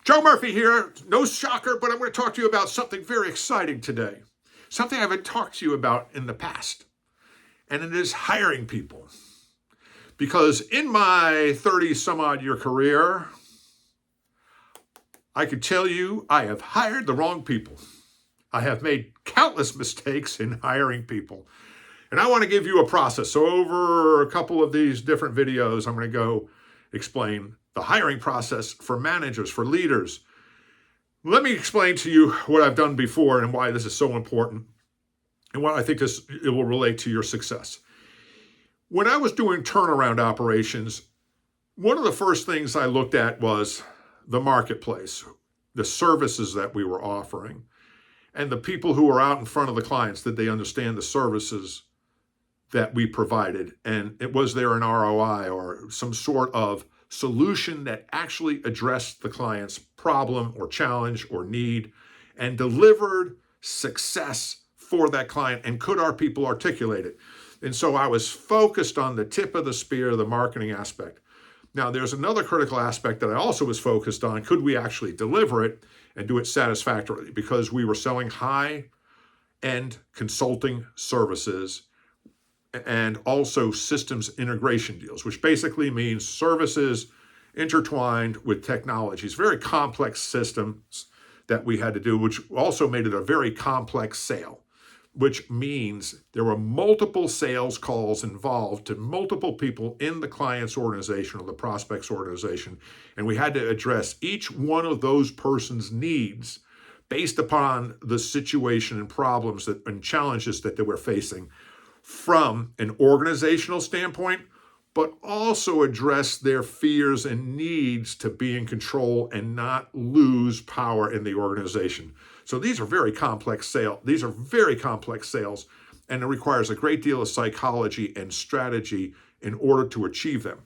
Joe Murphy here. No shocker, but I'm going to talk to you about something very exciting today. Something I haven't talked to you about in the past. And it is hiring people. Because in my 30-some-odd-year career, I could tell you I have hired the wrong people. I have made countless mistakes in hiring people. And I want to give you a process. So over a couple of these different videos, I'm going to go explain the hiring process for managers, for leaders. Let me explain to you what I've done before and why this is so important and why I think it will relate to your success. When I was doing turnaround operations, one of the first things I looked at was the marketplace, the services that we were offering, and the people who were out in front of the clients. Did they understand the services that we provided? And was there an ROI or some sort of solution that actually addressed the client's problem or challenge or need and delivered success for that client? And could our people articulate it? And so I was focused on the tip of the spear, the marketing aspect. Now, there's another critical aspect that I also was focused on. Could we actually deliver it and do it satisfactorily? Because we were selling high-end consulting services and also systems integration deals, which basically means services intertwined with technologies, very complex systems that we had to do, which also made it a very complex sale, which means there were multiple sales calls involved to multiple people in the client's organization or the prospect's organization. And we had to address each one of those person's needs based upon the situation and problems and challenges that they were facing from an organizational standpoint, but also address their fears and needs to be in control and not lose power in the organization. So these are very complex sales. These are very complex sales, and it requires a great deal of psychology and strategy in order to achieve them.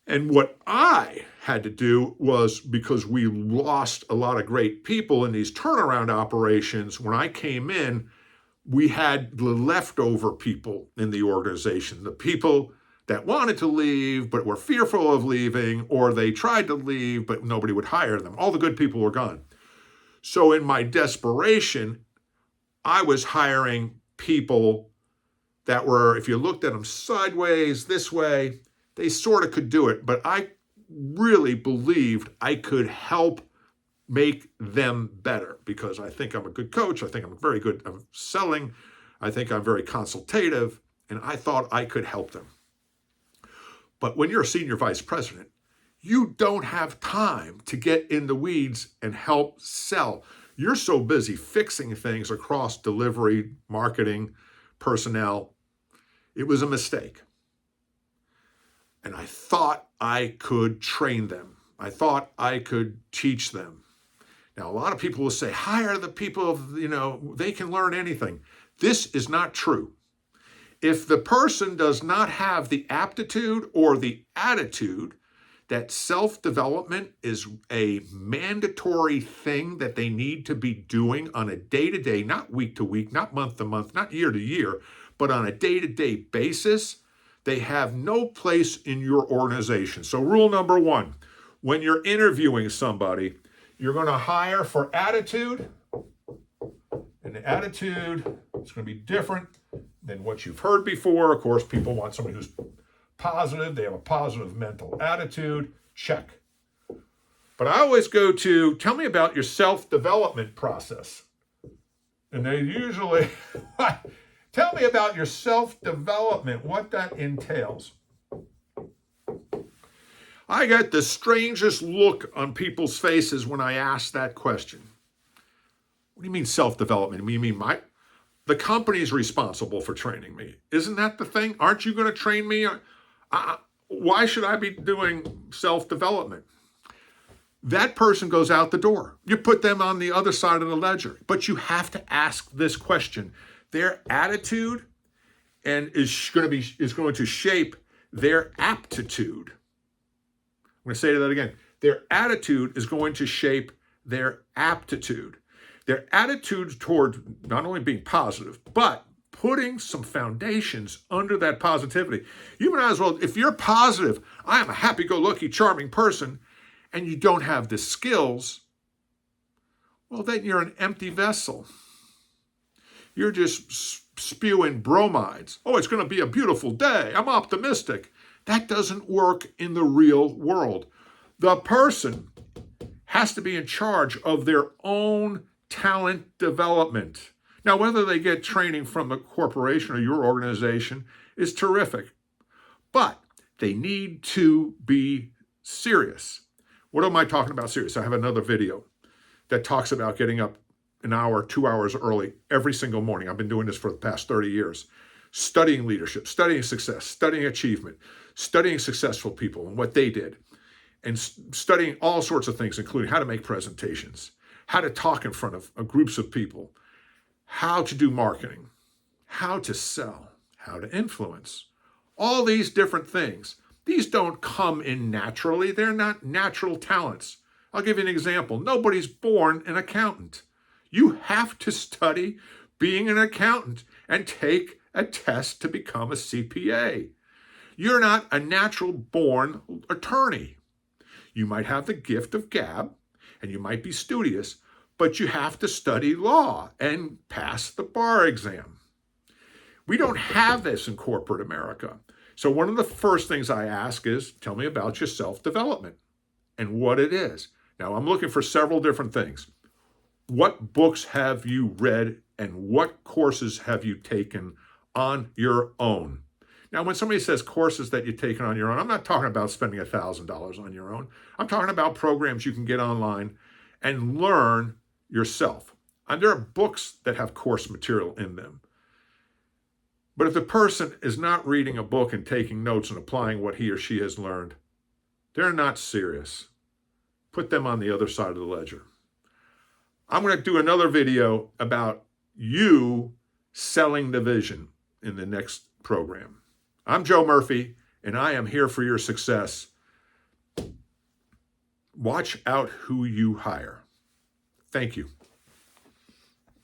And what I had to do was, because we lost a lot of great people in these turnaround operations, when I came in, we had the leftover people in the organization, the people that wanted to leave but were fearful of leaving, or they tried to leave but nobody would hire them. All the good people were gone. So in my desperation, I was hiring people that were, if you looked at them sideways, this way, they sort of could do it. But I really believed I could help make them better, because I think I'm a good coach. I think I'm very good at selling. I think I'm very consultative, and I thought I could help them. But when you're a senior vice president, you don't have time to get in the weeds and help sell. You're so busy fixing things across delivery, marketing, personnel. It was a mistake. And I thought I could train them. I thought I could teach them. Now, a lot of people will say, hire the people, they can learn anything. This is not true. If the person does not have the aptitude or the attitude that self-development is a mandatory thing that they need to be doing on a day-to-day, not week-to-week, not month-to-month, not year-to-year, but on a day-to-day basis, they have no place in your organization. So rule number one, when you're interviewing somebody, you're going to hire for attitude, and the attitude is going to be different than what you've heard before. Of course, people want somebody who's positive. They have a positive mental attitude. Check. But I always go to, tell me about your self-development process. And they usually, tell me about your self-development, what that entails. I get the strangest look on people's faces when I ask that question. What do you mean self-development? You mean the company's responsible for training me? Isn't that the thing? Aren't you going to train me? Why should I be doing self-development? That person goes out the door. You put them on the other side of the ledger. But you have to ask this question. Their attitude is going to shape their aptitude. I'm going to say that again. Their attitude is going to shape their aptitude. Their attitude toward not only being positive, but putting some foundations under that positivity. You might as well, if you're positive, I am a happy-go-lucky, charming person, and you don't have the skills, well, then you're an empty vessel. You're just spewing bromides. Oh, it's going to be a beautiful day. I'm optimistic. That doesn't work in the real world. The person has to be in charge of their own talent development. Now, whether they get training from a corporation or your organization is terrific, but they need to be serious. What am I talking about serious? I have another video that talks about getting up an hour, 2 hours early every single morning. I've been doing this for the past 30 years. Studying leadership, studying success, studying achievement, studying successful people and what they did, and studying all sorts of things, including how to make presentations, how to talk in front of groups of people, how to do marketing, how to sell, how to influence, all these different things. These don't come in naturally. They're not natural talents. I'll give you an example. Nobody's born an accountant. You have to study being an accountant and take a test to become a CPA. You're not a natural born attorney. You might have the gift of gab and you might be studious, but you have to study law and pass the bar exam. We don't have this in corporate America. So one of the first things I ask is, tell me about your self-development and what it is. Now, I'm looking for several different things. What books have you read and what courses have you taken on your own? Now, when somebody says courses that you've taken on your own, I'm not talking about spending $1,000 on your own. I'm talking about programs you can get online and learn yourself. And there are books that have course material in them. But if the person is not reading a book and taking notes and applying what he or she has learned, they're not serious. Put them on the other side of the ledger. I'm going to do another video about you selling the vision in the next program. I'm Joe Murphy, and I am here for your success. Watch out who you hire. Thank you.